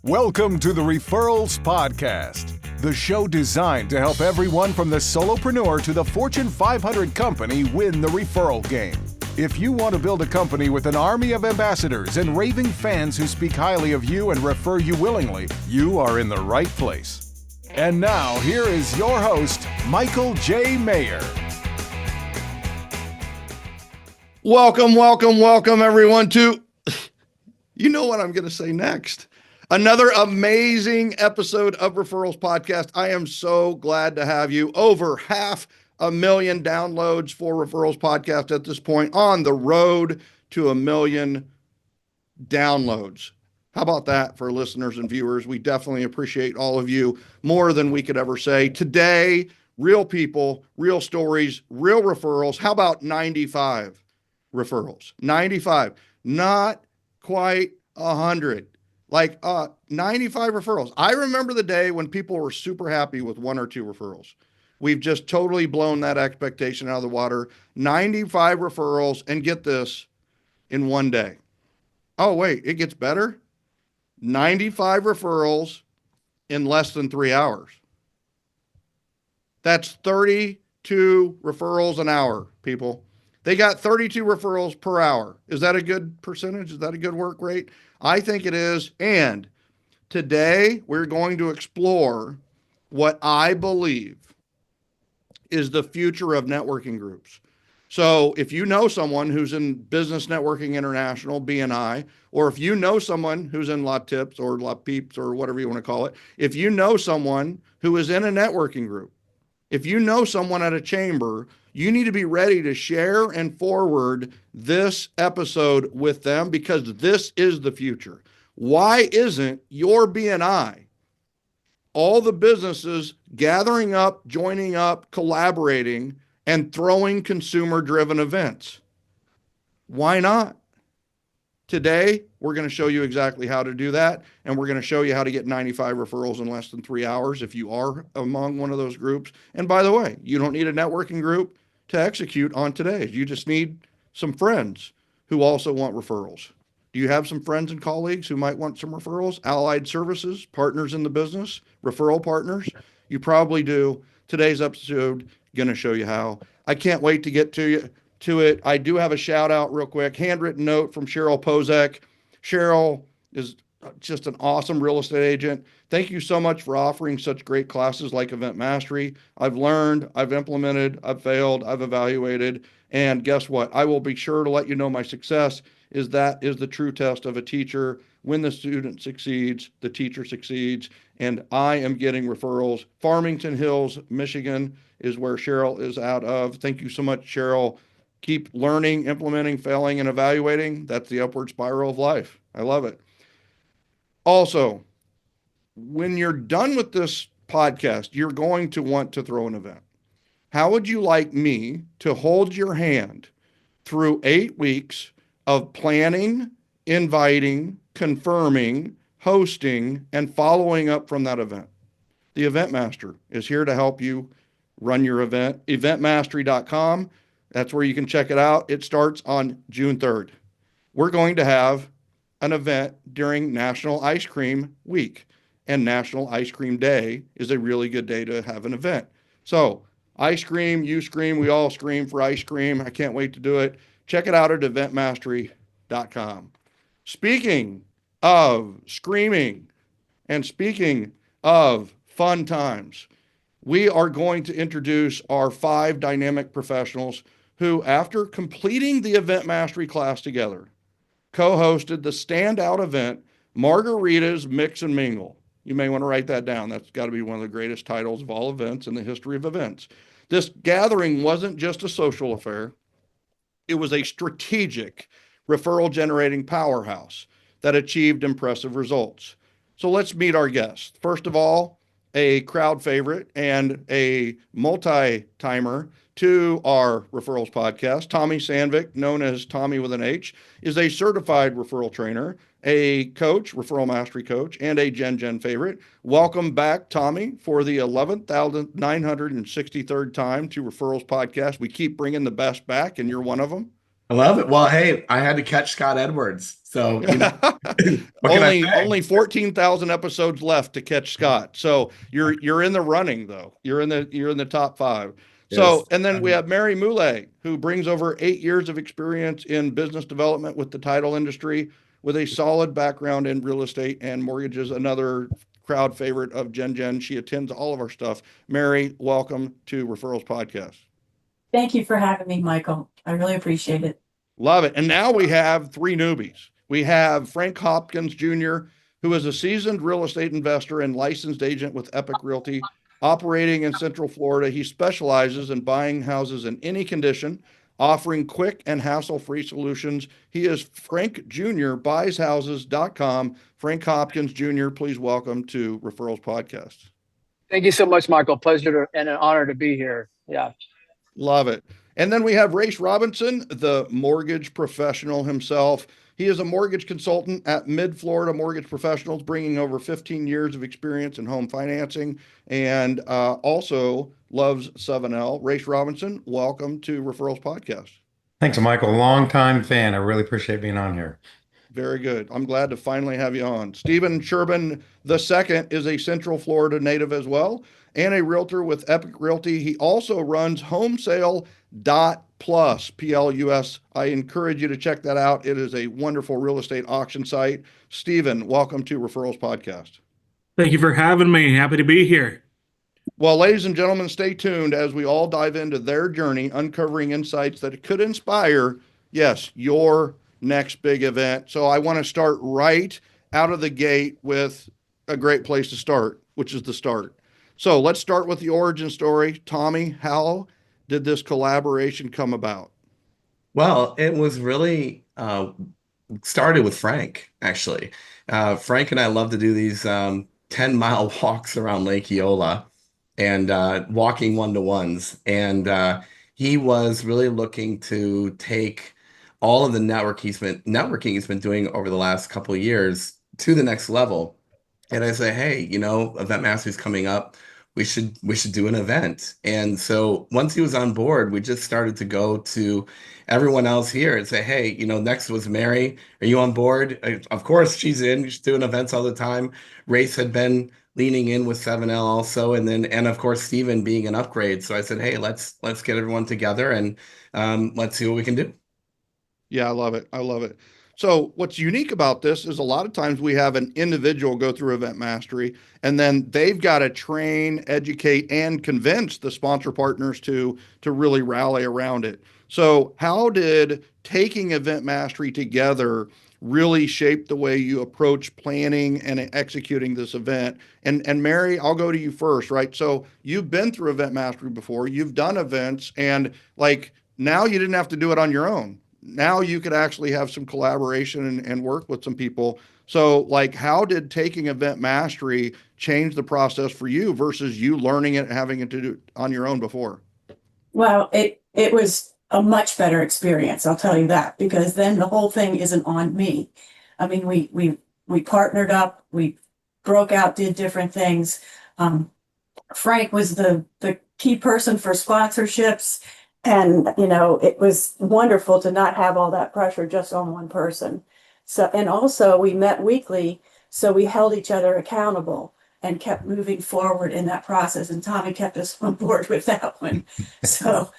Welcome to the Referrals Podcast, the show designed to help everyone from the solopreneur to the Fortune 500 company win the referral game. If you want to build a company with an army of ambassadors and raving fans who speak highly of you and refer you willingly, you are in the right place. And now, here is your host, Michael J. Maher. Welcome, everyone, to, you know what I'm going to say next. Another amazing episode of Referrals Podcast. I am so glad to have you. Over 500,000 downloads for Referrals Podcast at this point, on the road to 1 million downloads. How about that for listeners and viewers? We definitely appreciate all of you more than we could ever say. Today, real people, real stories, real referrals. How about 95 referrals? 95, not quite 100. Like 95 referrals. I remember the day when people were super happy with 1 or 2 referrals. We've just totally blown that expectation out of the water. 95 referrals, and get this, in one day. Oh, wait, it gets better? 95 referrals in less than 3 hours. That's 32 referrals an hour, people. They got 32 referrals per hour. Is that a good percentage? Is that a good work rate? I think it is. And today we're going to explore what I believe is the future of networking groups. So if you know someone who's in Business Networking International, BNI, or if you know someone who's in La Tips or La Peeps or whatever you want to call it, if you know someone who is in a networking group, if you know someone at a chamber, you need to be ready to share and forward this episode with them, because this is the future. Why isn't your BNI, all the businesses gathering up, joining up, collaborating, and throwing consumer-driven events? Why not? Today, we're going to show you exactly how to do that, and we're going to show you how to get 95 referrals in less than 3 hours if you are among one of those groups. And by the way, you don't need a networking group to execute on today. You just need some friends who also want referrals. Do you have some friends and colleagues who might want some referrals? Allied services, partners in the business, referral partners? You probably do. Today's episode going to show you how. I can't wait to get to it. I do have a shout out real quick. Handwritten note from Cheryl Pozek. Cheryl is just an awesome real estate agent. Thank you so much for offering such great classes like Event Mastery. I've learned, I've implemented, I've failed, I've evaluated, and guess what? I will be sure to let you know my success is the true test of a teacher. When the student succeeds, the teacher succeeds, and I am getting referrals. Farmington Hills, Michigan is where Cheryl is out of. Thank you so much, Cheryl. Keep learning, implementing, failing, and evaluating. That's the upward spiral of life. I love it. Also, when you're done with this podcast, you're going to want to throw an event. How would you like me to hold your hand through 8 weeks of planning, inviting, confirming, hosting, and following up from that event? The Event Master is here to help you run your event. Eventmastery.com. That's where you can check it out. It starts on June 3rd. We're going to have an event during National Ice Cream Week, and National Ice Cream Day is a really good day to have an event. So ice cream, you scream, we all scream for ice cream. I can't wait to do it. Check it out at eventmastery.com. Speaking of screaming and speaking of fun times, we are going to introduce our 5 dynamic professionals who, after completing the Event Mastery class together, co-hosted the standout event, Margarita's Mix and Mingle. You may want to write that down. That's got to be one of the greatest titles of all events in the history of events. This gathering wasn't just a social affair. It was a strategic referral-generating powerhouse that achieved impressive results. So let's meet our guests. First of all, a crowd favorite and a multi-timer to our Referrals podcast, Thommy Sandvick, known as Thommy with an H, is a certified referral trainer, a coach, referral mastery coach, and a Gen favorite. Welcome back, Thommy, for the 11,963rd time to Referrals podcast. We keep bringing the best back, and you're one of them. I love it. Well, hey, I had to catch Scott Edwards. So, what can I say? Only 14,000 episodes left to catch Scott. So you're in the running though. You're in the top 5. So, Yes. and then we have Mary Mula, who brings over 8 years of experience in business development with the title industry, with a solid background in real estate and mortgages. Another crowd favorite of Jen. She attends all of our stuff. Mary, welcome to Referrals Podcast. Thank you for having me, Michael. I really appreciate it. Love it. And now we have 3 newbies. We have Frank Hopkins Jr., who is a seasoned real estate investor and licensed agent with Epic Realty, operating in Central Florida. He specializes in buying houses in any condition, offering quick and hassle-free solutions. He is Frank Jr., buyshouses.com. Frank Hopkins Jr., please welcome to Referrals Podcast. Thank you so much, Michael. Pleasure and an honor to be here. Yeah. Love it. And then we have Rayce Robinson, the mortgage professional himself. He is a mortgage consultant at Mid-Florida Mortgage Professionals, bringing over 15 years of experience in home financing, and also loves 7L. Rayce Robinson, welcome to Referrals Podcast. Thanks, Michael. Long-time fan. I really appreciate being on here. Very good. I'm glad to finally have you on. Stephen Sherbin II is a Central Florida native as well, and a realtor with Epic Realty. He also runs homesale.plus, Plus. I encourage you to check that out. It is a wonderful real estate auction site. Stephen, welcome to Referrals Podcast. Thank you for having me. Happy to be here. Well, ladies and gentlemen, stay tuned as we all dive into their journey, uncovering insights that could inspire, yes, your next big event. So I want to start right out of the gate with a great place to start, which is the start. So let's start with the origin story. Thommy, how did this collaboration come about? Well, it was really started with Frank, actually. Frank and I love to do these 10-mile walks around Lake Eola and walking one-to-ones. And he was really looking to take all of the networking he's been doing over the last couple of years to the next level. And I say, hey, Event Mastery's coming up. We should do an event. And so once he was on board, we just started to go to everyone else here and say, hey, next was Mary. Are you on board? Of course, she's in. She's doing events all the time. Rayce had been leaning in with 7L also, and of course Stephen being an upgrade. So I said, hey, let's get everyone together and let's see what we can do. Yeah, I love it. I love it. So what's unique about this is a lot of times we have an individual go through Event Mastery, and then they've got to train, educate, and convince the sponsor partners to really rally around it. So how did taking Event Mastery together really shape the way you approach planning and executing this event? And Mary, I'll go to you first, right? So you've been through Event Mastery before, you've done events, and now you didn't have to do it on your own. Now you could actually have some collaboration and work with some people. So how did taking Event Mastery change the process for you versus you learning it and having it to do on your own before? Well, it was a much better experience, I'll tell you that, because then the whole thing isn't on me. I mean, we partnered up, we broke out, did different things. Frank was the key person for sponsorships. And, it was wonderful to not have all that pressure just on one person. So, and also we met weekly, so we held each other accountable and kept moving forward in that process. And Thommy kept us on board with that one. So,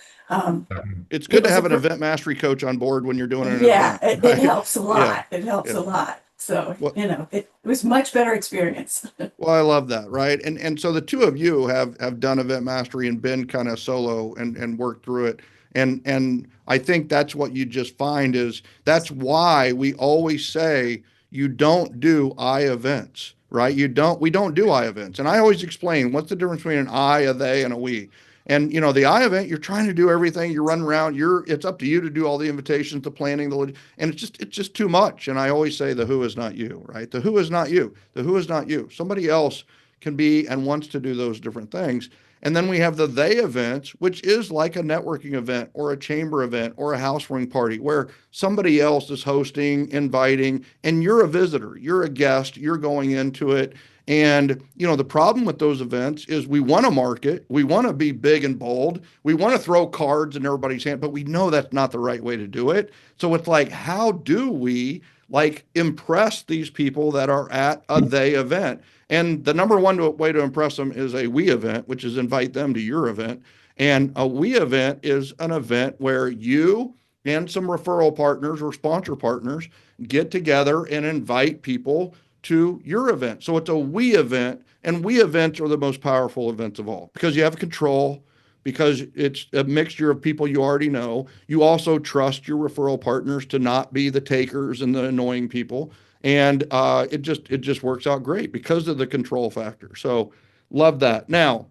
it's good to have an Event Mastery coach on board when you're doing it. Yeah, event, it helps a lot. Yeah. It helps a lot. So, Well, it was much better experience. Well, I love that, right? And so the two of you have done Event Mastery and been kind of solo and worked through it. And I think that's what you just find is that's why we always say you don't do I events, right? We don't do I events. And I always explain what's the difference between an I, a they, and a we. And the I event, you're trying to do everything. You run around. It's up to you to do all the invitations, the planning, and it's just too much. And I always say the who is not you, right? The who is not you. The who is not you. Somebody else can be and wants to do those different things. And then we have the they events, which is like a networking event or a chamber event or a housewarming party where somebody else is hosting, inviting, and you're a visitor, you're a guest, you're going into it. And, the problem with those events is we want to market, we want to be big and bold, we want to throw cards in everybody's hand, but we know that's not the right way to do it. So it's how do we like impress these people that are at a they event. And the number one way to impress them is a we event, which is invite them to your event. And a we event is an event where you and some referral partners or sponsor partners get together and invite people to your event. So it's a we event, and we events are the most powerful events of all because you have control, because it's a mixture of people you already know. You also trust your referral partners to not be the takers and the annoying people. And it just works out great because of the control factor. So love that. Now,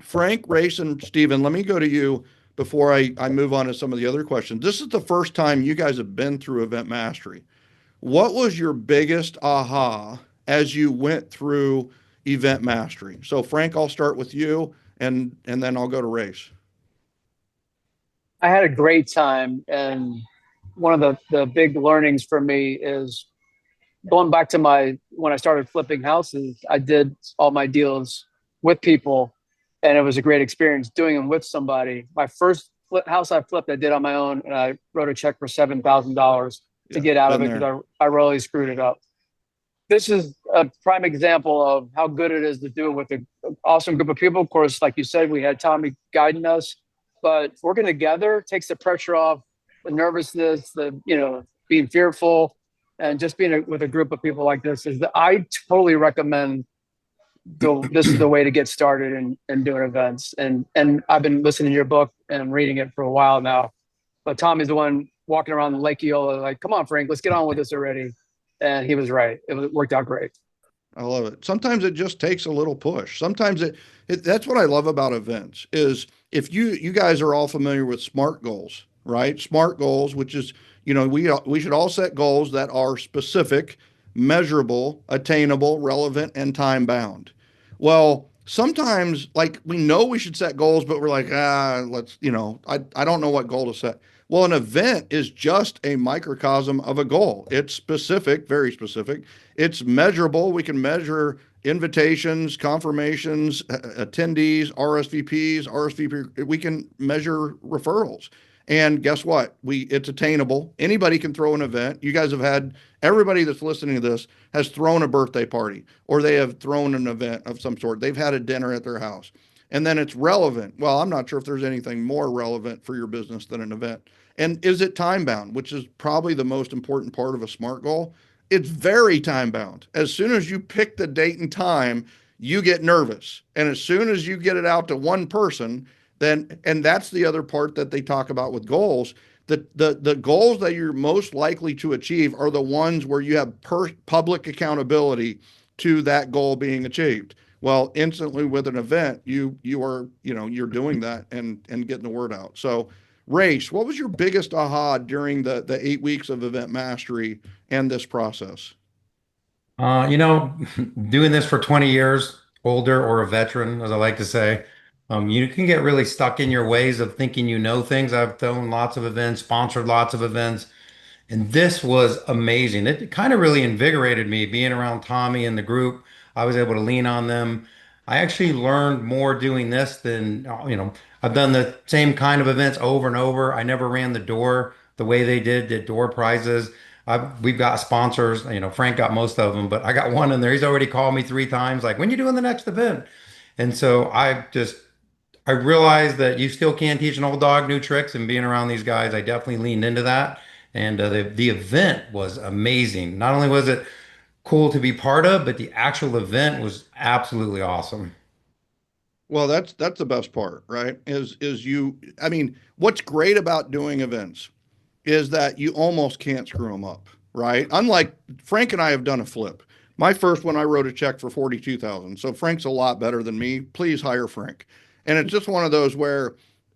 Frank, Rayce, and Steven, let me go to you before I move on to some of the other questions. This is the first time you guys have been through Event Mastery. What was your biggest aha as you went through Event Mastery? So Frank, I'll start with you, and then I'll go to Rayce. I had a great time, and one of the big learnings for me is going back to when I started flipping houses. I did all my deals with people, and it was a great experience doing them with somebody. My first house I flipped, I did on my own, and I wrote a check for $7,000 to get out of it because I really screwed it up. This is a prime example of how good it is to do it with an awesome group of people. Of course, like you said, we had Thommy guiding us, but working together takes the pressure off, the nervousness, being fearful, and just being with a group of people like this I totally recommend. This is the way to get started in doing events. And I've been listening to your book and reading it for a while now. But Tommy's the one walking around Lake Eola like, come on, Frank, let's get on with this already. And he was right. It worked out great. I love it. Sometimes it just takes a little push. Sometimes that's what I love about events is if you guys are all familiar with SMART goals, right? SMART goals, which is, we should all set goals that are specific, measurable, attainable, relevant, and time bound. Well, sometimes like we know we should set goals, but we're like, let's, I don't know what goal to set. Well, an event is just a microcosm of a goal. It's specific, very specific. It's measurable. We can measure invitations, confirmations, attendees, RSVP. We can measure referrals. And guess what? It's attainable. Anybody can throw an event. You guys have had, everybody that's listening to this has thrown a birthday party, or they have thrown an event of some sort. They've had a dinner at their house. And then it's relevant. Well, I'm not sure if there's anything more relevant for your business than an event. And is it time bound, which is probably the most important part of a SMART goal? It's very time bound. As soon as you pick the date and time, you get nervous. And as soon as you get it out to one person, and that's the other part that they talk about with goals. The goals that you're most likely to achieve are the ones where you have public accountability to that goal being achieved. Well, instantly with an event, you are, you're doing that and getting the word out. So Rayce, what was your biggest aha during the 8 weeks of Event Mastery and this process? Doing this for 20 years, older or a veteran, as I like to say, you can get really stuck in your ways of thinking you know things. I've done lots of events, sponsored lots of events, and this was amazing. It kind of really invigorated me being around Thommy and the group. I was able to lean on them. I actually learned more doing this than, I've done the same kind of events over and over. I never ran the door the way they did door prizes. We've got sponsors, Frank got most of them, but I got one in there. He's already called me 3 times, like, when you doing the next event? And so I realized that you still can teach an old dog new tricks, and being around these guys, I definitely leaned into that. And the event was amazing. Not only was it cool to be part of, but the actual event was absolutely awesome. Well, that's the best part, right? What's great about doing events is that you almost can't screw them up, right? Unlike Frank and I have done a flip. My first one, I wrote a check for 42,000. So Frank's a lot better than me. Please hire Frank. And it's just one of those where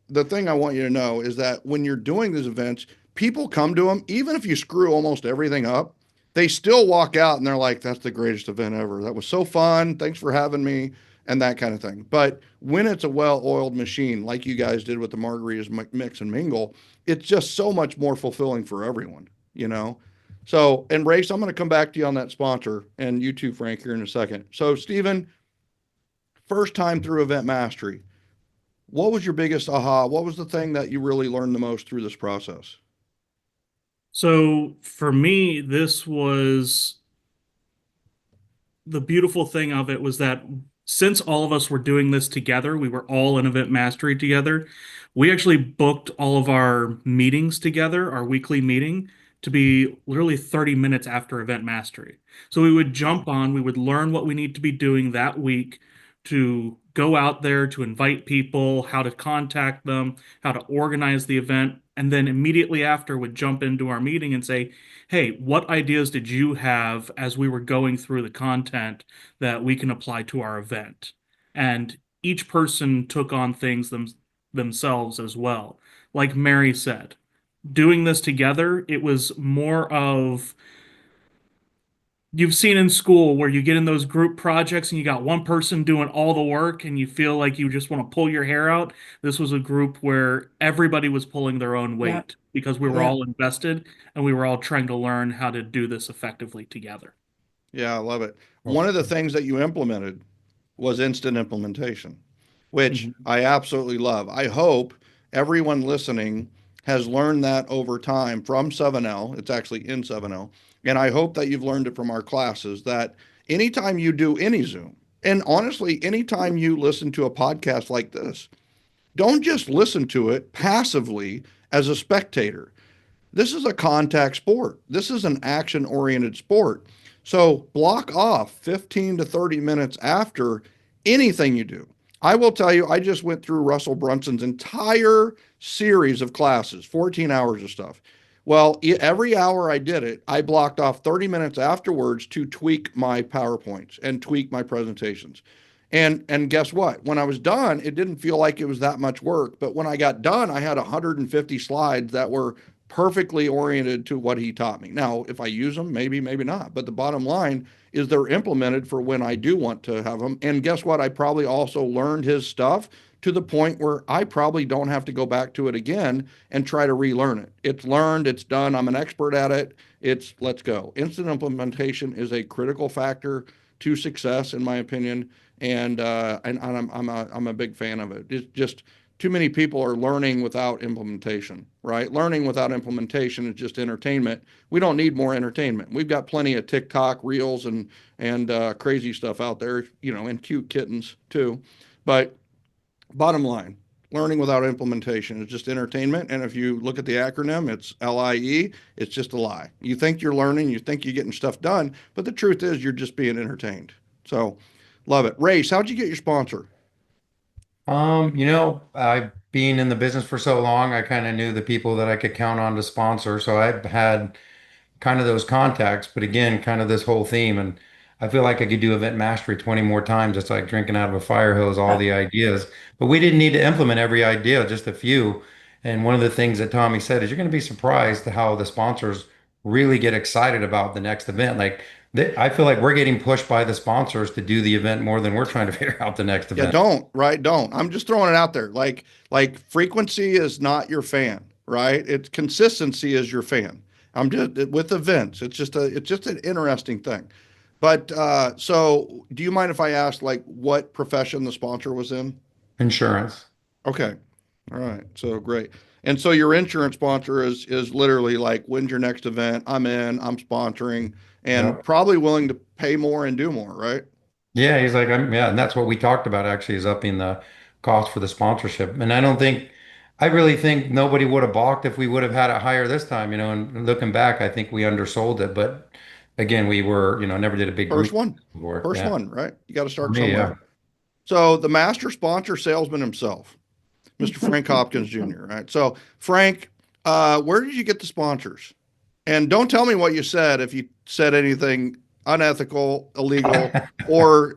the thing I want you to know is that when you're doing these events, people come to them, even if you screw almost everything up, they still walk out and they're like, that's the greatest event ever. That was so fun. Thanks for having me, and that kind of thing. But when it's a well-oiled machine, like you guys did with the Margarita Mix and Mingle, it's just so much more fulfilling for everyone, So, and Rayce, I'm going to come back to you on that sponsor, and you too, Frank, here in a second. So, Steven, first time through Event Mastery, what was your biggest aha? What was the thing that you really learned the most through this process? So for me, this was the beautiful thing of it was that since all of us were doing this together, we were all in event mastery together. We actually booked all of our meetings together, our weekly meeting, to be literally 30 minutes after event mastery. So we would jump on, we would learn what we need to be doing that week to go out there to invite people, how to contact them, how to organize the event, and then immediately after would jump into our meeting and say, hey, what ideas did you have as we were going through the content that we can apply to our event? And each person took on things themselves as well. Like Mary said, doing this together, it was more of you've seen in school where you get in those group projects and you got one person doing all the work and you feel like you just want to pull your hair out. This was a group where everybody was pulling their own Yeah. weight because we were Yeah. all invested and we were all trying to learn how to do this effectively together. Yeah, I love it. One of the things that you implemented was instant implementation, which Mhm. I absolutely love. I hope everyone listening has learned that over time from 7L. It's actually in 7L. And I hope that you've learned it from our classes that anytime you do any Zoom, and honestly, anytime you listen to a podcast like this, don't just listen to it passively as a spectator. This is a contact sport. This is an action oriented sport. So block off 15 to 30 minutes after anything you do. I will tell you, I just went through Russell Brunson's entire series of classes, 14 hours of stuff. Well, every hour I did it, I blocked off 30 minutes afterwards to tweak my PowerPoints and tweak my presentations. And guess what? When I was done, it didn't feel like it was that much work. But when I got done, I had 150 slides that were perfectly oriented to what he taught me. Now, if I use them, maybe, maybe not. But the bottom line is they're implemented for when I do want to have them. And guess what? I probably also learned his stuff to the point where I probably don't have to go back to it again and try to relearn it. It's learned, it's done. I'm an expert at it. It's let's go. Instant implementation is a critical factor to success, in my opinion. And I'm a big fan of it. It's just too many people are learning without implementation, right? Learning without implementation is just entertainment. We don't need more entertainment. We've got plenty of TikTok reels and crazy stuff out there, and cute kittens too. But bottom line, learning without implementation is just entertainment. And if you look at the acronym, it's LIE. It's just a lie. You think you're learning, you think you're getting stuff done, but the truth is you're just being entertained. So, love it. Rayce, how'd you get your sponsor? I've been in the business for so long, I kind of knew the people that I could count on to sponsor. So I've had kind of those contacts, but again, kind of this whole theme. And I feel like I could do event mastery 20 more times. It's like drinking out of a fire hose, all the ideas. But we didn't need to implement every idea, just a few. And one of the things that Thommy said is you're going to be surprised how the sponsors really get excited about the next event. Like I feel like we're getting pushed by the sponsors to do the event more than we're trying to figure out the next Yeah, event. don't, right? Don't. I'm just throwing it out there. Like frequency is not your fan, right? It's consistency is your fan. I'm just with events. It's just an interesting thing. But so do you mind if I ask like what profession the sponsor was in? Insurance. Okay. All right. So great. And so your insurance sponsor is literally like, when's your next event? I'm in, I'm sponsoring, and Yep. probably willing to pay more and do more, right? Yeah, he's like, yeah, and that's what we talked about actually is upping the cost for the sponsorship. And I really think nobody would have balked if we would have had it higher this time, and looking back, I think we undersold it. But again, we were, never did a big First group one. before. First Yeah. one, right? You got to For start me, somewhere. yeah. So the master sponsor salesman himself, Mr. Frank Hopkins Jr., right? So Frank, where did you get the sponsors? And don't tell me what you said if you said anything unethical, illegal, or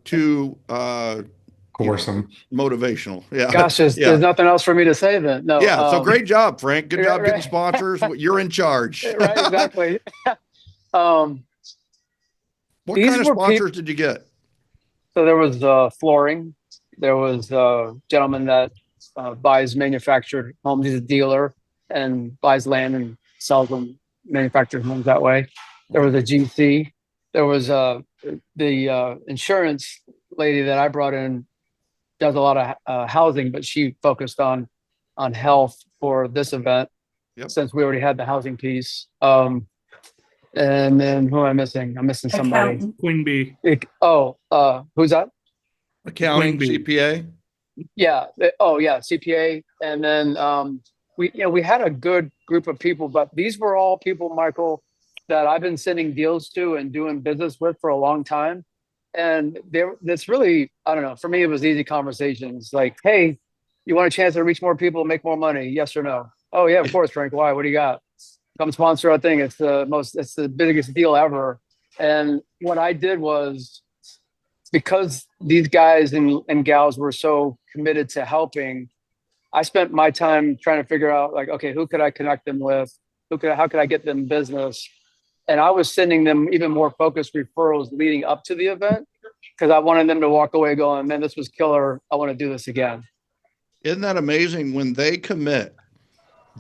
too you Course know, them. motivational. Yeah. Gosh, there's, Yeah. there's nothing else for me to say then. No. Yeah. So great job, Frank. Good job getting Right, sponsors. You're in charge. right, exactly. Um, What these kind of were people. sponsors did you get? So there was flooring. There was a gentleman that buys manufactured homes. He's a dealer and buys land and sells them manufactured homes that way. There was a GC. There was the insurance lady that I brought in does a lot of housing, but she focused on health for this event. Yep. since we already had the housing piece. And then who am I missing? I'm missing somebody. Accountant. Queen Bee. Who's that? Accounting, Queen Bee. CPA. Yeah. CPA. And then we had a good group of people, but these were all people, Michael, that I've been sending deals to and doing business with for a long time. And that's really, I don't know, for me, it was easy conversations like, hey, you want a chance to reach more people, make more money? Yes or no? Oh yeah, of course, Frank. Why? What do you got? Come sponsor our thing. It's the biggest deal ever. And what I did was, because these guys and gals were so committed to helping, I spent my time trying to figure out, like, okay, who could I connect them with? How could I get them business? And I was sending them even more focused referrals leading up to the event, because I wanted them to walk away going, man, this was killer. I want to do this again. Isn't that amazing? When they commit,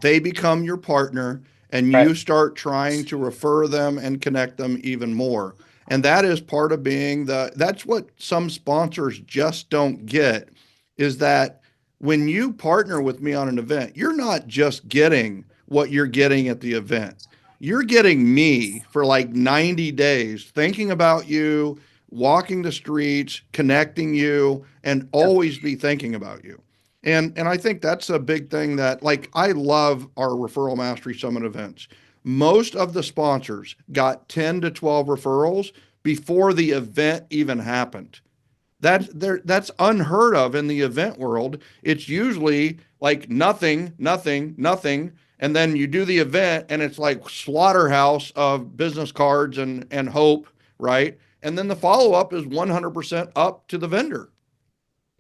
they become your partner, and Right. you start trying to refer them and connect them even more. And that is part of being that's what some sponsors just don't get, is that when you partner with me on an event, you're not just getting what you're getting at the event. You're getting me for like 90 days, thinking about you, walking the streets, connecting you, and always be thinking about you. And I think that's a big thing that, like, I love our Referral Mastery Summit events. Most of the sponsors got 10 to 12 referrals before the event even happened. That's unheard of in the event world. It's usually like nothing, nothing, nothing. And then you do the event and it's like slaughterhouse of business cards and hope, right? And then the follow-up is 100% up to the vendor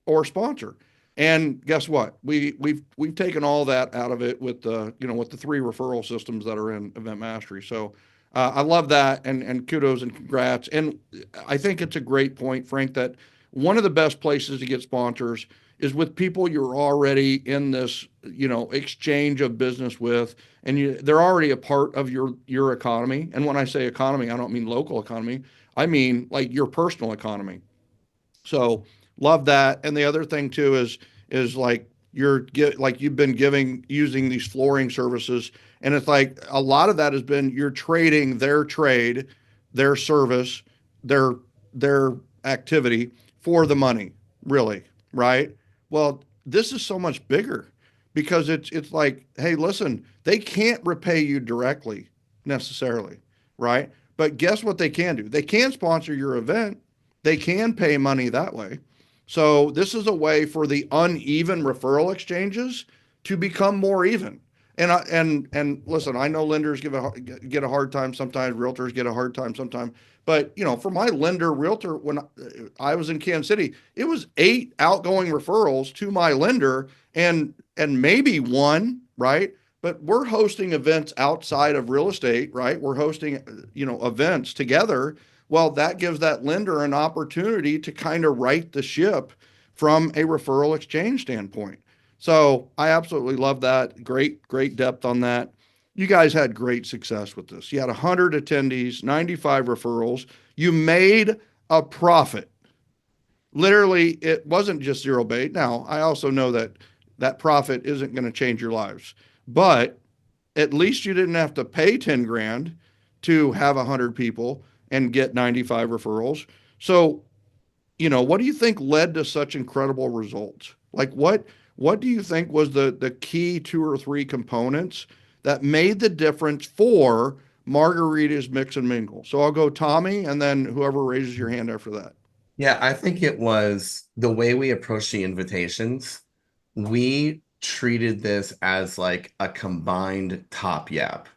or sponsor. And guess what? We've taken all that out of it with the 3 referral systems that are in Event Mastery. So I love that, and kudos and congrats. And I think it's a great point, Frank, that one of the best places to get sponsors is with people you're already in this exchange of business with, and they're already a part of your economy. And when I say economy, I don't mean local economy. I mean like your personal economy. So love that. And the other thing too is like you've been using these flooring services, and it's like a lot of that has been you're trading their trade, their service, their activity for the money, really, right? Well, this is so much bigger because it's like, hey, listen, they can't repay you directly necessarily, right? But guess what they can do? They can sponsor your event. They can pay money that way. So this is a way for the uneven referral exchanges to become more even. And listen, I know lenders get a hard time sometimes. Realtors get a hard time sometimes. But for my lender realtor, when I was in Kansas City, it was 8 outgoing referrals to my lender, and maybe one, right? But we're hosting events outside of real estate, right? We're hosting events together. Well, that gives that lender an opportunity to kind of right the ship from a referral exchange standpoint. So I absolutely love that. Great depth on that. You guys had great success with this. You had 100 attendees, 95 referrals. You made a profit. Literally, it wasn't just zero bait. Now, I also know that profit isn't going to change your lives, but at least you didn't have to pay 10 grand to have 100 people and get 95 referrals. So, what do you think led to such incredible results? Like what do you think was the key 2 or 3 components that made the difference for Margarita's Mix and Mingle? So I'll go Thommy, and then whoever raises your hand after that. Yeah, I think it was the way we approached the invitations. We treated this as like a combined top yap.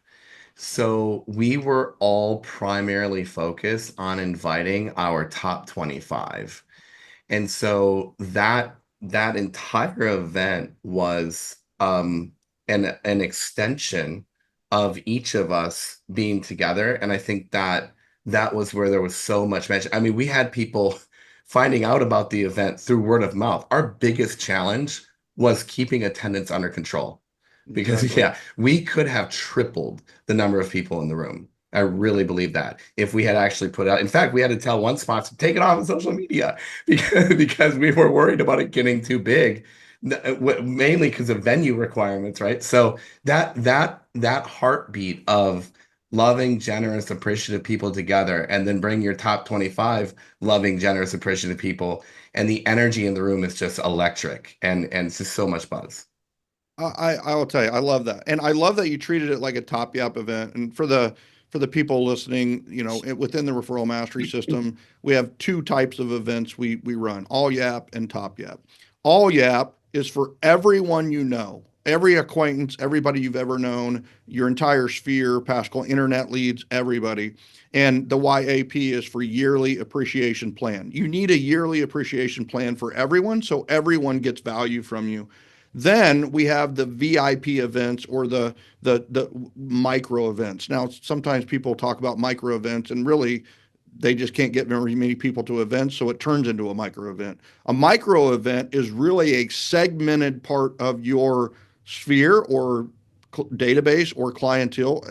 So we were all primarily focused on inviting our top 25. And so that entire event was an extension of each of us being together. And I think that was where there was so much mention. I mean, we had people finding out about the event through word of mouth. Our biggest challenge was keeping attendance under control. Because Exactly. we could have tripled the number of people in the room. I really believe that if we had actually put out, in fact, we had to tell one sponsor, take it off of social media because we were worried about it getting too big, mainly because of venue requirements, right? So that that heartbeat of loving, generous, appreciative people together, and then bring your top 25 loving, generous, appreciative people, and the energy in the room is just electric, and it's just so much buzz. I will tell you, I love that, and I love that you treated it like a Top Yap event. And for the people listening, within the referral mastery system, we have two types of events we run: All Yap and Top Yap. All Yap is for everyone you know, every acquaintance, everybody you've ever known, your entire sphere, Pascal, internet leads, everybody. And the YAP is for yearly appreciation plan. You need a yearly appreciation plan for everyone, so everyone gets value from you. Then we have the VIP events, or the micro events. Now, sometimes people talk about micro events, and really they just can't get very many people to events, so it turns into a micro event. A micro event is really a segmented part of your sphere or database or clientele,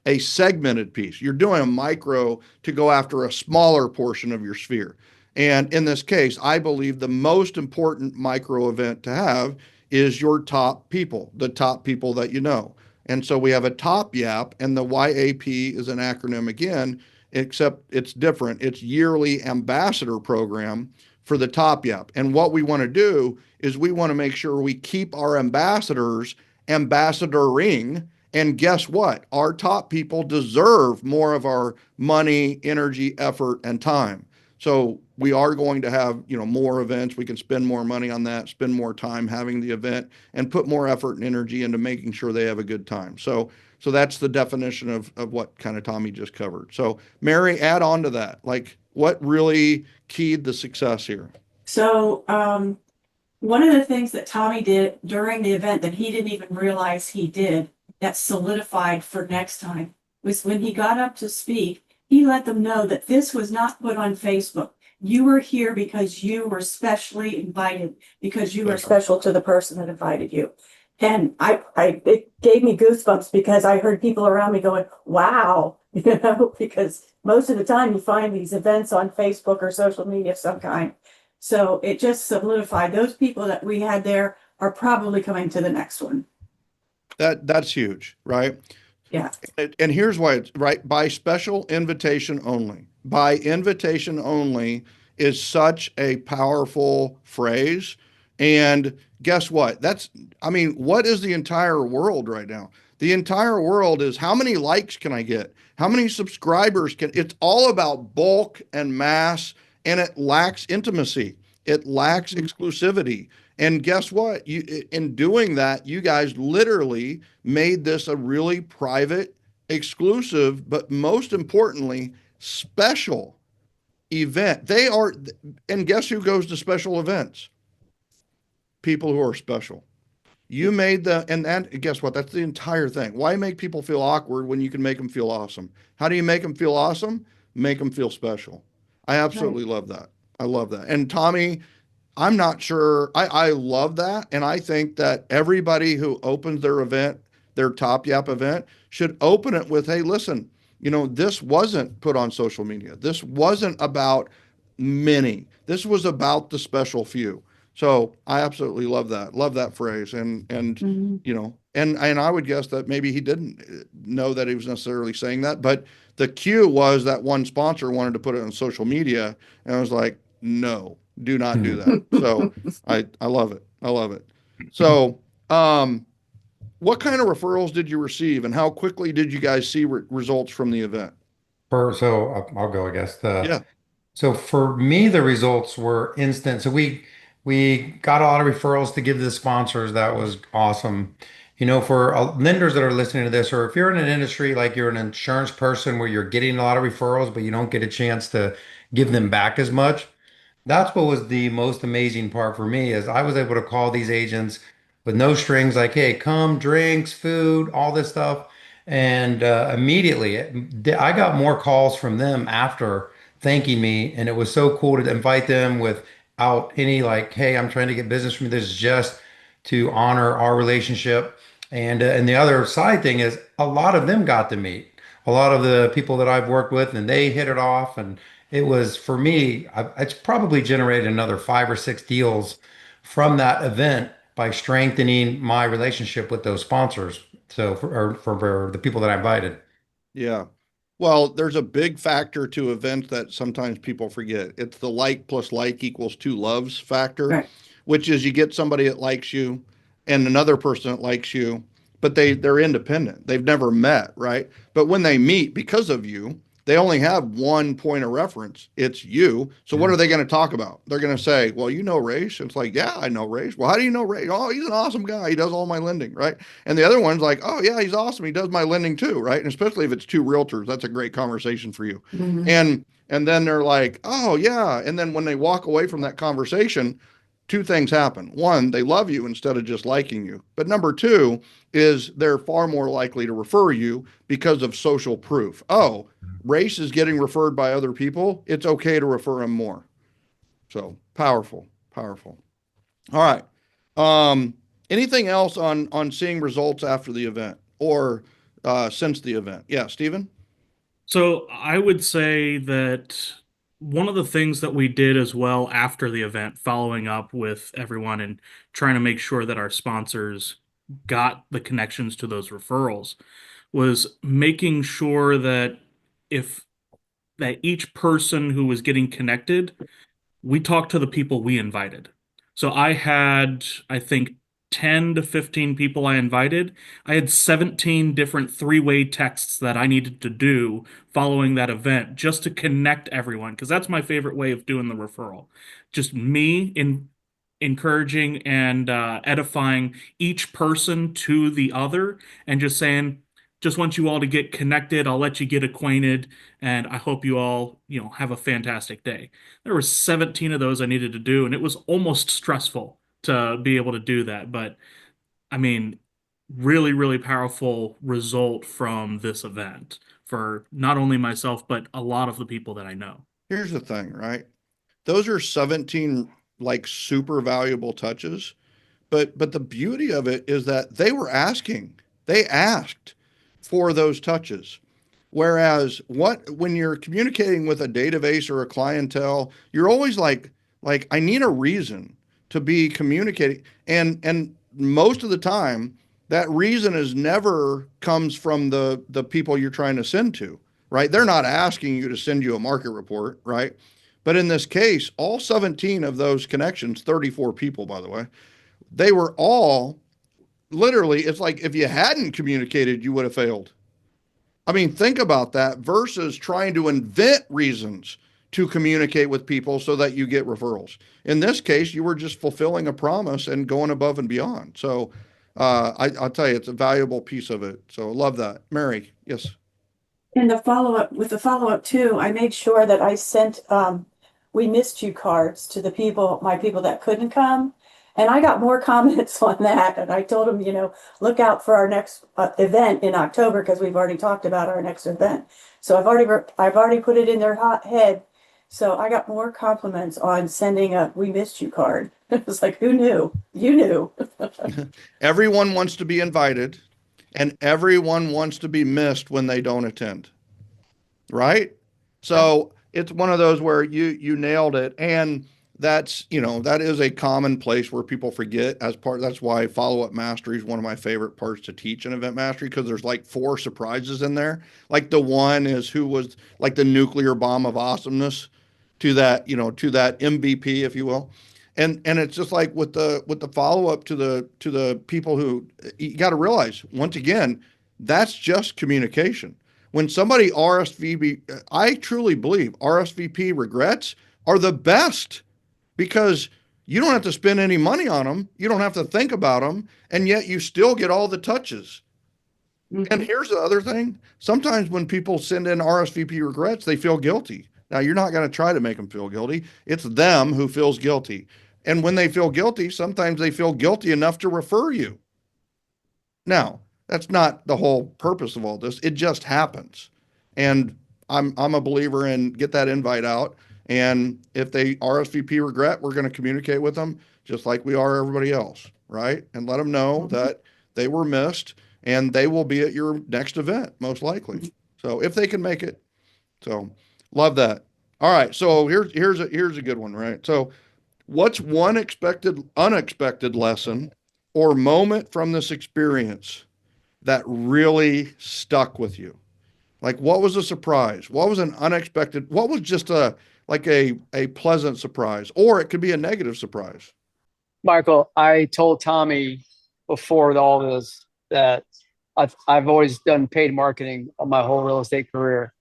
a segmented piece. You're doing a micro to go after a smaller portion of your sphere. And in this case, I believe the most important micro event to have is your top people, the top people that you know. And so we have a top YAP, and the YAP is an acronym again, except it's different. It's Yearly Ambassador Program for the top YAP. And what we want to do is we want to make sure we keep our ambassadors ambassadoring. And guess what? Our top people deserve more of our money, energy, effort, and time. So we are going to have, more events. We can spend more money on that, spend more time having the event, and put more effort and energy into making sure they have a good time. So that's the definition of what kind of Thommy just covered. So Mary, add on to that. Like, what really keyed the success here? So, one of the things that Thommy did during the event that he didn't even realize he did, that solidified for next time, was when he got up to speak, he let them know that this was not put on Facebook. You were here because you were specially invited, because you were special to the person that invited you. And it gave me goosebumps, because I heard people around me going, wow, because most of the time you find these events on Facebook or social media of some kind. So it just solidified those people that we had there are probably coming to the next one. That's huge, right? Yeah. And here's why it's right: by special invitation only. By invitation only is such a powerful phrase. And guess what? What is the entire world right now? The entire world is, how many likes can I get? How many subscribers it's all about bulk and mass, and it lacks intimacy. It lacks exclusivity. And guess what? In doing that, you guys literally made this a really private, exclusive, but most importantly, special event. And guess who goes to special events? People who are special. You made and guess what? That's the entire thing. Why make people feel awkward when you can make them feel awesome? How do you make them feel awesome? Make them feel special. I absolutely love that. I love that. And Thommy, I'm not sure. I love that. And I think that everybody who opens their event, their Top Yap event, should open it with, hey, listen, this wasn't put on social media. This wasn't about many. This was about the special few. So I absolutely love that. Love that phrase. And I would guess that maybe he didn't know that he was necessarily saying that, but the cue was that one sponsor wanted to put it on social media, and I was like, no, do not do that. So I love it. I love it. So, what kind of referrals did you receive, and how quickly did you guys see results from the event? I'll go, I guess. Yeah. So for me, the results were instant. So we got a lot of referrals to give to the sponsors. That was awesome. For lenders that are listening to this, or if you're in an industry like you're an insurance person where you're getting a lot of referrals, but you don't get a chance to give them back as much, that's what was the most amazing part for me, is I was able to call these agents with no strings, like, hey, come, drinks, food, all this stuff. And immediately I got more calls from them after thanking me. And it was so cool to invite them without any, like, hey, I'm trying to get business from you. This is just to honor our relationship. And the other side thing is, a lot of them got to meet a lot of the people that I've worked with, and they hit it off. And it was, for me, it's probably generated another 5 or 6 deals from that event by strengthening my relationship with those sponsors. So for the people that I invited. Yeah. Well, there's a big factor to events that sometimes people forget. It's the like plus like equals two loves factor, Right. which is you get somebody that likes you and another person that likes you, but they're independent. They've never met, right? But when they meet because of you, they only have one point of reference. It's you. So what Yeah. are they going to talk about? They're going to say, "Well, you know Rayce." It's like, "Yeah, I know Rayce." "Well, how do you know Rayce?" "Oh, he's an awesome guy. He does all my lending," right? And the other one's like, "Oh yeah, he's awesome. He does my lending too," right? And especially if it's two realtors, that's a great conversation for you. Mhm. And then they're like, "Oh yeah." And then when they walk away from that conversation, two things happen. One, they love you instead of just liking you. But number two is they're far more likely to refer you because of social proof. Oh, Rayce is getting referred by other people. It's okay to refer him more. So powerful, powerful. All right. Anything else on seeing results after the event or since the event? Yeah, Stephen? So I would say that one of the things that we did as well after the event, following up with everyone and trying to make sure that our sponsors got the connections to those referrals, was making sure that if that each person who was getting connected, we talked to the people we invited. So I had, I think, 10 to 15 people I invited. I had 17 different three-way texts that I needed to do following that event just to connect everyone, because that's my favorite way of doing the referral. Just me in encouraging and edifying each person to the other and just saying, just want you all to get connected. I'll let you get acquainted, and I hope you all, have a fantastic day. There were 17 of those I needed to do, and it was almost stressful to be able to do that. But I mean, really, really powerful result from this event for not only myself, but a lot of the people that I know. Here's the thing, right? Those are 17 like super valuable touches. But the beauty of it is that they were asking. They asked for those touches. Whereas what when you're communicating with a database or a clientele, you're always like I need a reason to be communicating. And most of the time that reason is never comes from the people you're trying to send to, right? They're not asking you to send you a market report, right? But in this case, all 17 of those connections, 34 people by the way, they were all literally, it's like if you hadn't communicated, you would have failed. I mean, think about that versus trying to invent reasons to communicate with people so that you get referrals. In this case, you were just fulfilling a promise and going above and beyond. So I'll tell you, it's a valuable piece of it. So love that. Mary, yes. And the follow up too, I made sure that I sent, we missed you cards to my people that couldn't come. And I got more comments on that. And I told them, look out for our next event in October because we've already talked about our next event. So I've already put it in their hot head. So I got more compliments on sending a "we missed you" card. It was like, who knew? You knew. Everyone wants to be invited and everyone wants to be missed when they don't attend. Right? So it's one of those where you nailed it. And that is a common place where people forget as part. That's why follow-up mastery is one of my favorite parts to teach in event mastery, because there's like four surprises in there. Like the one is who was like the nuclear bomb of awesomeness to that MVP, if you will. And it's just like with the follow-up to the people who you got to realize once again, that's just communication. When somebody RSVP, I truly believe RSVP regrets are the best because you don't have to spend any money on them. You don't have to think about them. And yet you still get all the touches. And here's the other thing. Sometimes when people send in RSVP regrets, they feel guilty. Now, you're not going to try to make them feel guilty. It's them who feels guilty. And when they feel guilty, sometimes they feel guilty enough to refer you. Now, that's not the whole purpose of all this. It just happens. And I'm a believer in get that invite out. And if they RSVP regret, we're going to communicate with them just like we are everybody else, right? And let them know that they were missed and they will be at your next event, most likely. So if they can make it. So love that. All right. So here's a good one, right? So what's one unexpected lesson or moment from this experience that really stuck with you? Like, what was a surprise? What was an unexpected? What was just a pleasant surprise, or it could be a negative surprise? Michael, I told Thommy before all this that I've always done paid marketing on my whole real estate career,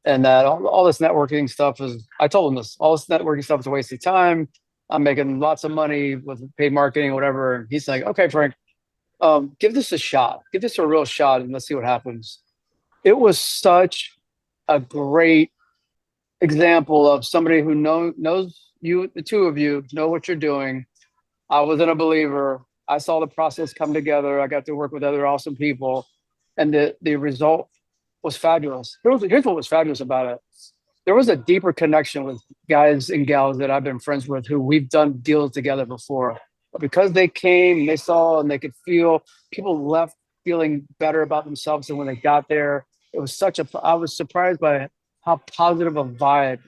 and that all this networking stuff is. I told him this. All this networking stuff is a waste of time. I'm making lots of money with paid marketing, or whatever. And he's like, "Okay, Frank, give this a shot. Give this a real shot, and let's see what happens." It was such a great example of somebody who knows you, the two of you know what you're doing. I wasn't a believer. I saw the process come together. I got to work with other awesome people, and the result was fabulous. Here's what was fabulous about it. There was a deeper connection with guys and gals that I've been friends with who we've done deals together before. But because they came, they saw, and they could feel, people left feeling better about themselves than when they got there. It was I was surprised by how positive a vibe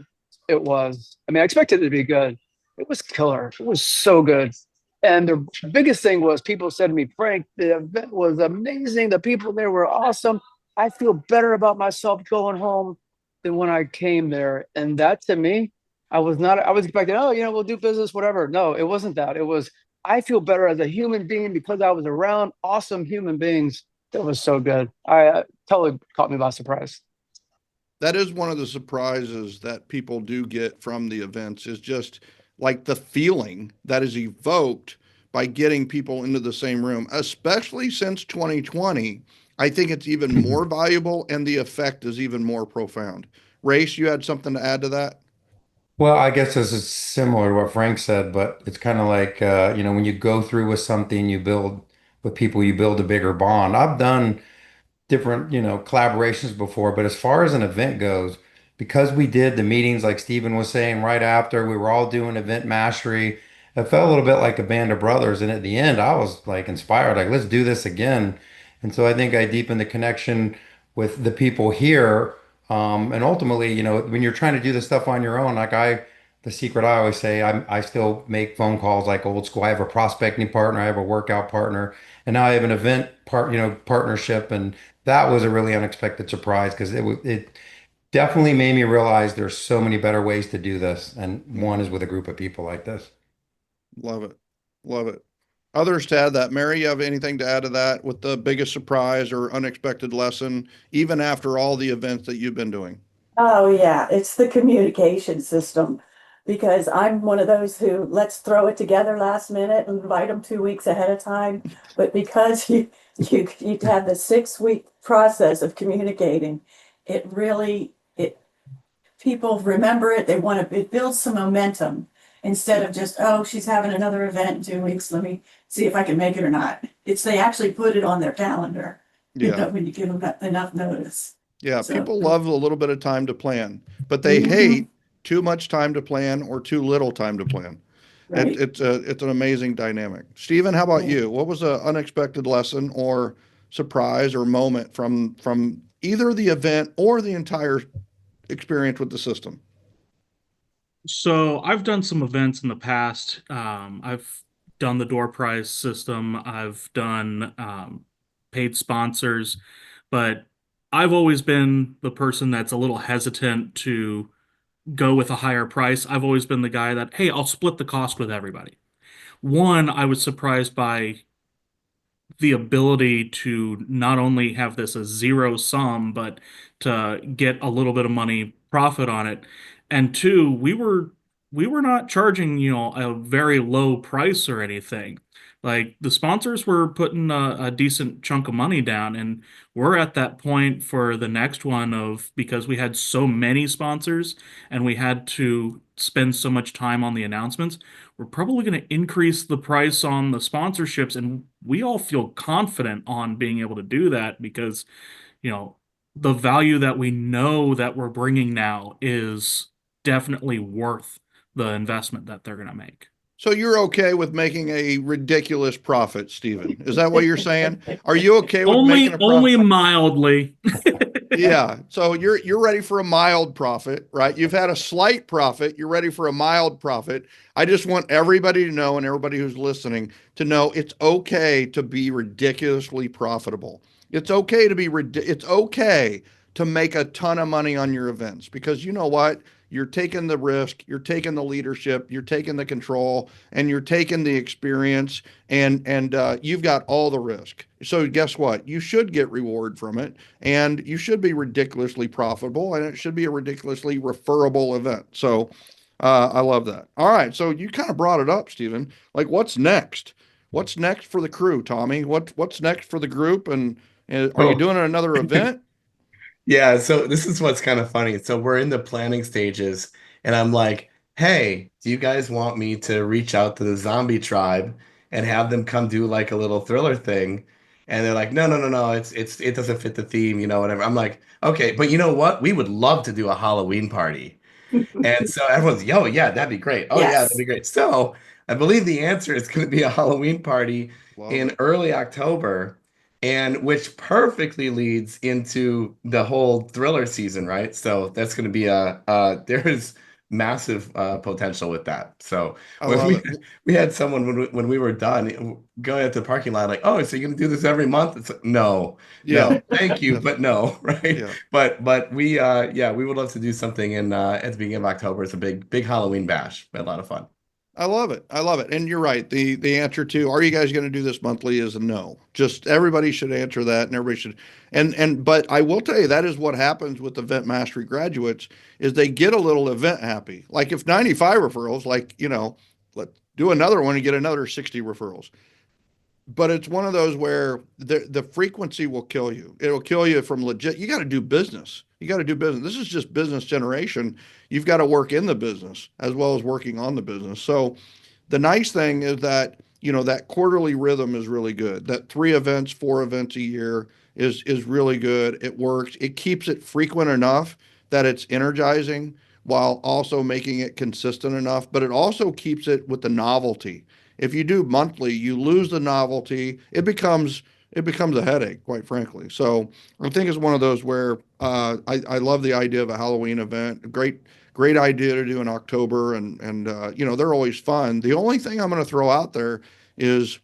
it was. I mean, I expected it to be good. It was killer. It was so good. And the biggest thing was people said to me, Frank, the event was amazing. The people there were awesome. I feel better about myself going home than when I came there. And that, to me, I was expecting, oh, we'll do business, whatever. No, it wasn't that. It was, I feel better as a human being because I was around awesome human beings. That was so good. I totally caught me by surprise. That is one of the surprises that people do get from the events, is just like the feeling that is evoked by getting people into the same room, especially since 2020. I think it's even more valuable, and the effect is even more profound. Rayce, you had something to add to that? Well, I guess this is similar to what Frank said, but it's kind of like, when you go through with something, you build with people, you build a bigger bond. I've done different, collaborations before, but as far as an event goes, because we did the meetings, like Steven was saying, right after we were all doing event mastery, it felt a little bit like a band of brothers. And at the end, I was like inspired, like, let's do this again. And so I think I deepened the connection with the people here. And ultimately, when you're trying to do this stuff on your own, the secret I always say, I still make phone calls like old school. I have a prospecting partner, I have a workout partner, and now I have an event partnership. And that was a really unexpected surprise because it definitely made me realize there's so many better ways to do this. And one is with a group of people like this. Love it. Love it. Others to add that. Mary, you have anything to add to that with the biggest surprise or unexpected lesson, even after all the events that you've been doing? Oh, yeah, it's the communication system, because I'm one of those who let's throw it together last minute and invite them 2 weeks ahead of time. But because you have the 6 week process of communicating, it people remember it. They want to, it builds some momentum instead of just, oh, she's having another event in 2 weeks. Let me see if I can make it or not. They actually put it on their calendar, Yeah. when you give them enough notice. Yeah. So, People love a little bit of time to plan, but they Mhm. hate too much time to plan or too little time to plan. Right. It's an amazing dynamic. Steven, how about Yeah. you? What was an unexpected lesson or surprise or moment from either the event or the entire experience with the system? So I've done some events in the past. I've done the door prize system. I've done paid sponsors, but I've always been the person that's a little hesitant to go with a higher price. I've always been the guy that, hey, I'll split the cost with everybody. One, I was surprised by the ability to not only have this a zero sum, but to get a little bit of money profit on it. And two, we were not charging, a very low price or anything. Like the sponsors were putting a decent chunk of money down, and we're at that point for the next one of because we had so many sponsors and we had to spend so much time on the announcements, we're probably going to increase the price on the sponsorships, and we all feel confident on being able to do that because you know the value that we know that we're bringing now is definitely worth the investment that they're going to make. So you're okay with making a ridiculous profit, Steven? Is that what you're saying? Are you okay with making a Only profit? mildly. Yeah. So you're ready for a mild profit, right? You've had a slight profit. You're ready for a mild profit. I just want everybody to know, and everybody who's listening to know, it's okay to be ridiculously profitable. It's okay to be it's okay to make a ton of money on your events because you know what? You're taking the risk, you're taking the leadership, you're taking the control, and you're taking the experience, and you've got all the risk. So guess what? You should get reward from it, and you should be ridiculously profitable, and it should be a ridiculously referable event. So I love that. All right, so you kind of brought it up, Stephen. Like, what's next? What's next for the crew, Thommy? What's next for the group? And are you Oh, doing another event? yeah, so this is what's kind of funny. So we're in the planning stages, and I'm like, hey, do you guys want me to reach out to the zombie tribe and have them come do like a little thriller thing? And they're like, no, no, no, no, it doesn't fit the theme, whatever. I'm like, okay, but you know what? We would love to do a Halloween party. And so everyone's, yo, yeah, that'd be great. Oh, yeah, that'd Yes. be great. So I believe the answer is going to be a Halloween party Love in it. early October, and which perfectly leads into the whole thriller season, right? So that's going to be there is massive potential with that. So I when love it. we had someone when we were done going at the parking lot, like, oh, so you're going to do this every month? It's like, no, Yeah, no, thank you, that's but no, right? yeah. But we yeah, we would love to do something in at the beginning of October. It's a big Halloween bash. A lot of fun. I love it. I love it. And you're right. The answer to are you guys going to do this monthly is a no. Just everybody should answer that and everybody should and but I will tell you that is what happens with event mastery graduates is they get a little event happy. Like if 95 referrals, like, let's do another one and get another 60 referrals. But it's one of those where the frequency will kill you. It'll kill you from legit. You got to do business. You got to do business. This is just business generation. You've got to work in the business as well as working on the business. So the nice thing is that, that quarterly rhythm is really good. That 3 events, 4 events a year is really good. It works. It keeps it frequent enough that it's energizing while also making it consistent enough, but it also keeps it with the novelty. If you do monthly, you lose the novelty. It becomes a headache, quite frankly. So I think it's one of those where I love the idea of a Halloween event. Great idea to do in October, and they're always fun. The only thing I'm going to throw out there is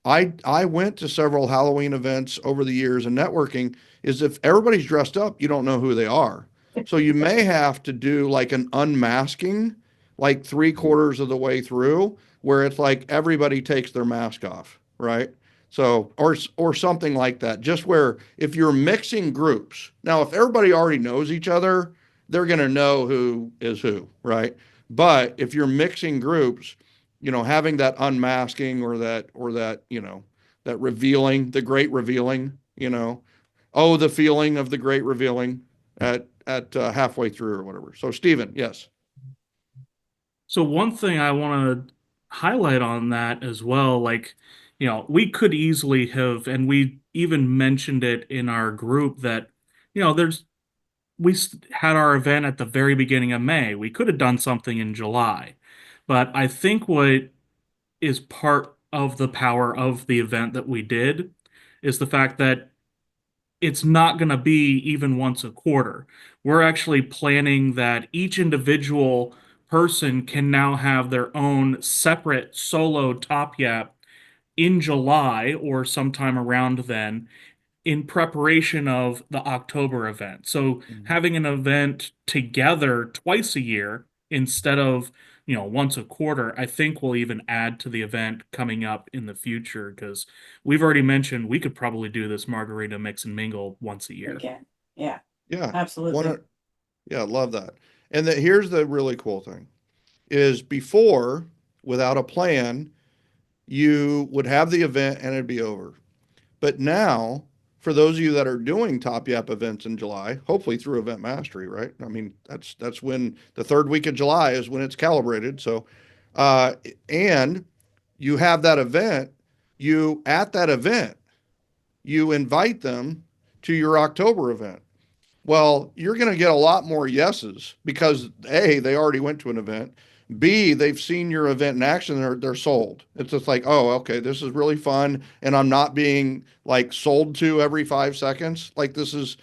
I went to several Halloween events over the years, and networking is if everybody's dressed up, you don't know who they are. So you may have to do like an unmasking, like 3/4 of the way through, where it's like everybody takes their mask off, right? So or something like that. Just where if you're mixing groups, now if everybody already knows each other, they're going to know who is who, right? But if you're mixing groups, having that unmasking or that that revealing, the great revealing, oh, the feeling of the great revealing at halfway through or whatever. So, Stephen, yes. So one thing I want to highlight on that as well, like, we could easily have, and we even mentioned it in our group that, there's had our event at the very beginning of May. We could have done something in July. But I think what is part of the power of the event that we did is the fact that it's not going to be even once a quarter. We're actually planning that each individual person can now have their own separate solo top yap in July or sometime around then in preparation of the October event. So having an event together twice a year instead of, once a quarter, I think will even add to the event coming up in the future because we've already mentioned we could probably do this Margarita Mix and Mingle once a year. Again. Yeah, Yeah. absolutely. Yeah, love that. And here's the really cool thing is before, without a plan, you would have the event and it'd be over. But now, for those of you that are doing Top Yap events in July, hopefully through Event Mastery, right? I mean, that's when the third week of July is when it's calibrated. So, uh, and you have that event, at that event, you invite them to your October event. Well, you're going to get a lot more yeses because A, they already went to an event. B, they've seen your event in action. They're sold. It's just like, oh, okay, this is really fun, and I'm not being like sold to every 5 seconds. Like this is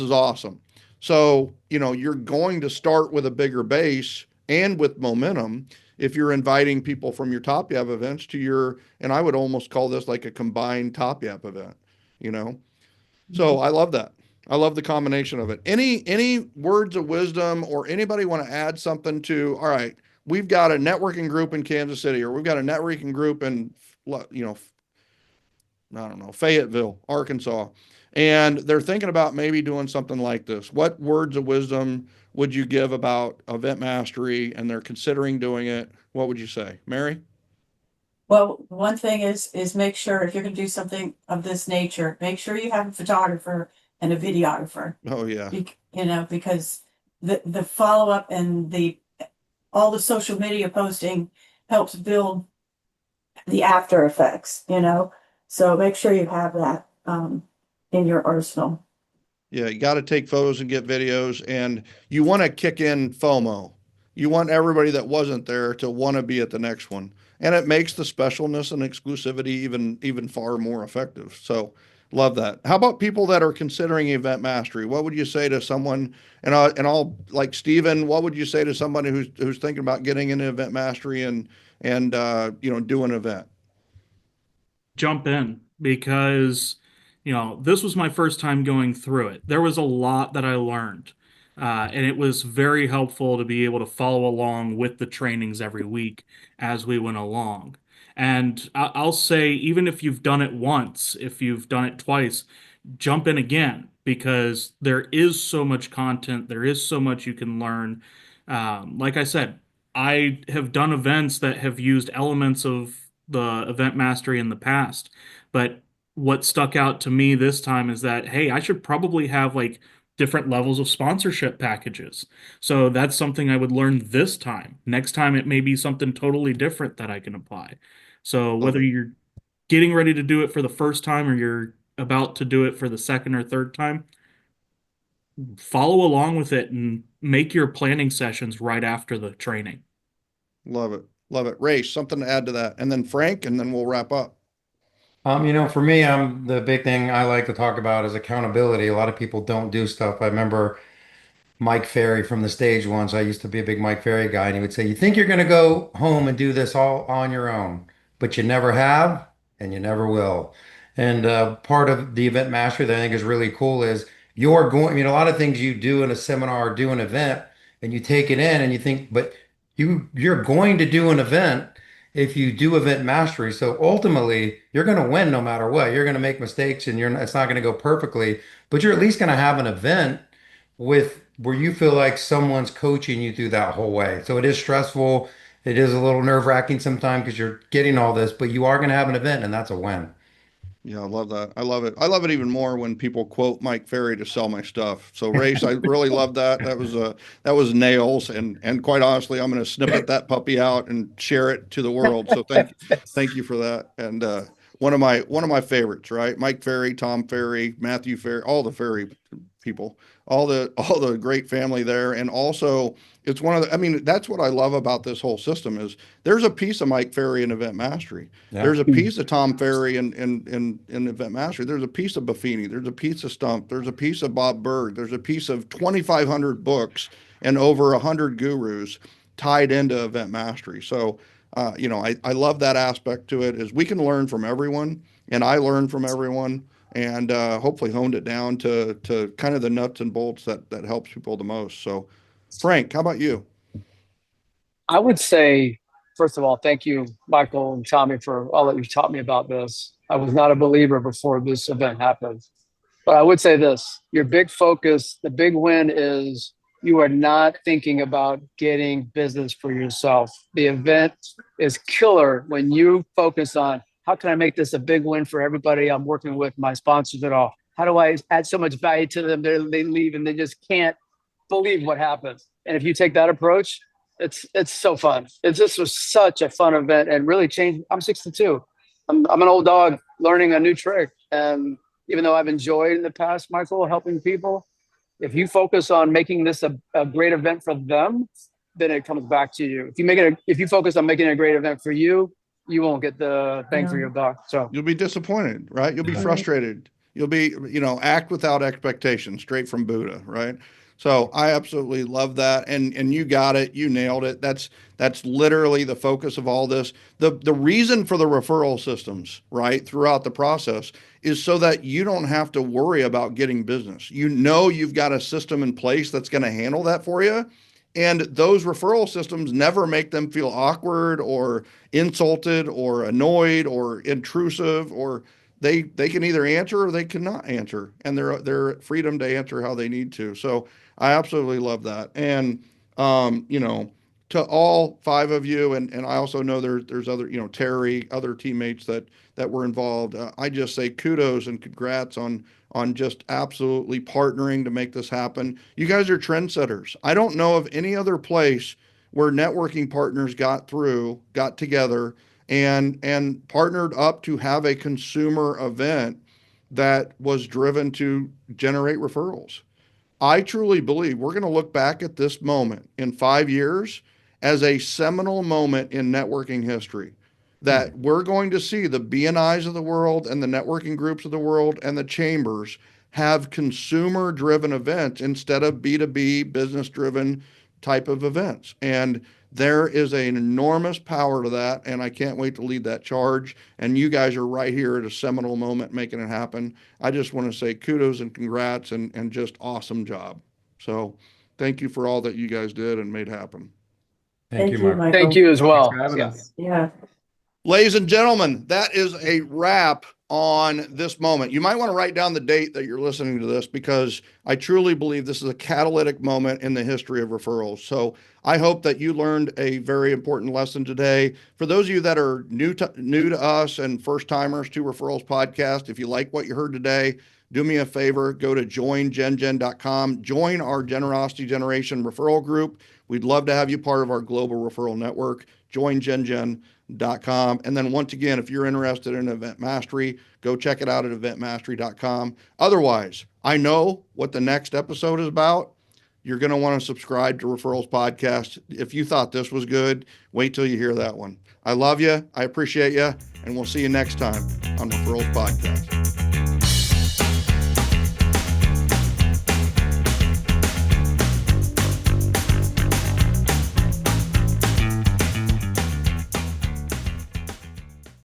awesome. So you're going to start with a bigger base and with momentum if you're inviting people from your Top Yap events to your, and I would almost call this like a combined Top Yap event. You know, So I love that. I love the combination of it. Any words of wisdom or anybody want to add something to, all right, we've got a networking group in Kansas City, or we've got a networking group in, I don't know, Fayetteville, Arkansas, and they're thinking about maybe doing something like this. What words of wisdom would you give about event mastery, and they're considering doing it? What would you say, Mary? Well, one thing is make sure if you're gonna do something of this nature, make sure you have a photographer and a videographer. Oh yeah. Because the follow-up and all the social media posting helps build the after effects, So make sure you have that in your arsenal. Yeah, you got to take photos and get videos, and you want to kick in FOMO. You want everybody that wasn't there to want to be at the next one, and it makes the specialness and exclusivity even far more effective. So, love that. How about people that are considering event mastery? What would you say to someone? And I'll like Steven, what would you say to somebody who's thinking about getting into event mastery and do an event? Jump in because this was my first time going through it. There was a lot that I learned, and it was very helpful to be able to follow along with the trainings every week as we went along. And I'll say, even if you've done it once, if you've done it twice, jump in again because there is so much content, there is so much you can learn. Like I said, I have done events that have used elements of the event mastery in the past, but what stuck out to me this time is that, hey, I should probably have like different levels of sponsorship packages. So that's something I would learn this time. Next time, it may be something totally different that I can apply. So Love whether it. you're getting ready to do it for the first time or you're about to do it for the second or third time, follow along with it and make your planning sessions right after the training. Love it. Love it. Rayce, something to add to that, and then Frank, and then we'll wrap up. For me, the big thing I like to talk about is accountability. A lot of people don't do stuff. I remember Mike Ferry from the stage once. I used to be a big Mike Ferry guy, and he would say, "You think you're going to go home and do this all on your own, but you never have, and you never will." And part of the event mastery that I think is really cool is you're going. A lot of things you do in a seminar or do an event, and you take it in, and you think, but you're going to do an event if you do event mastery. So ultimately, you're going to win no matter what. You're going to make mistakes, and it's not going to go perfectly, but you're at least going to have an event with where you feel like someone's coaching you through that whole way. So it is stressful. It is a little nerve-wracking sometimes because you're getting all this, but you are going to have an event, and that's a win. Yeah, I love that. I love it. I love it even more when people quote Mike Ferry to sell my stuff. So Rayce, I really love that. That was nails, and quite honestly, I'm going to snippet that puppy out and share it to the world. So thank you for that. And one of my favorites, right? Mike Ferry, Tom Ferry, Matthew Ferry, all the Ferry people, all the great family there, and also it's one of the. I mean, that's what I love about this whole system is there's a piece of Mike Ferry in Event Mastery. Yeah. There's a piece of Tom Ferry in Event Mastery. There's a piece of Buffini. There's a piece of Stump. There's a piece of Bob Berg. There's a piece of 2,500 books and over 100 gurus tied into Event Mastery. So, I love that aspect to it is we can learn from everyone, and I learn from everyone, and hopefully honed it down to kind of the nuts and bolts that helps people the most. So, Frank, how about you? I would say, first of all, thank you, Michael and Thommy, for all that you've taught me about this. I was not a believer before this event happened. But I would say this, your big focus, the big win is you are not thinking about getting business for yourself. The event is killer when you focus on how can I make this a big win for everybody I'm working with, my sponsors and all. How do I add so much value to them? They leave and they just can't believe what happened. And if you take that approach, it's so fun. This was such a fun event and really changed. I'm 62. I'm an old dog learning a new trick. And even though I've enjoyed in the past, Michael, helping people, if you focus on making this a great event for them, then it comes back to you. If you focus on making it a great event for you, you won't get the bang for your buck. So You'll be disappointed, right? You'll be frustrated. You'll be, act without expectation, straight from Buddha, right? So I absolutely love that. And you got it. You nailed it. That's literally the focus of all this. The reason for the referral systems, right, throughout the process is so that you don't have to worry about getting business. You know you've got a system in place that's going to handle that for you. And those referral systems never make them feel awkward or insulted or annoyed or intrusive, or they can either answer or they cannot answer, and they're freedom to answer how they need to. So I absolutely love that. And you know, to all five of you, and I also know there's other, you know, Terry, other teammates that were involved. I just say kudos and congrats on just absolutely partnering to make this happen. You guys are trendsetters. I don't know of any other place where networking partners got together and partnered up to have a consumer event that was driven to generate referrals. I truly believe we're going to look back at this moment in 5 years as a seminal moment in networking history, that we're going to see the BNIs of the world and the networking groups of the world and the chambers have consumer driven events instead of B2B business driven type of events. And there is an enormous power to that. And I can't wait to lead that charge. And you guys are right here at a seminal moment making it happen. I just want to say kudos and congrats and just awesome job. So thank you for all that you guys did and made happen. Thank you, Mark. Thank you as Thanks well. for having Yeah. us. Yeah. Ladies and gentlemen, that is a wrap on this moment. You might want to write down the date that you're listening to this, because I truly believe this is a catalytic moment in the history of referrals. So I hope that you learned a very important lesson today. For those of you that are new to us and first timers to Referrals Podcast, if you like what you heard today, do me a favor, go to joingengen.com, join our Generosity Generation referral group. We'd love to have you part of our global referral network. Join gengen.com. And then once again, if you're interested in Event Mastery, go check it out at eventmastery.com. Otherwise, I know what the next episode is about. You're going to want to subscribe to Referrals Podcast. If you thought this was good, wait till you hear that one. I love you. I appreciate you. And we'll see you next time on Referrals Podcast.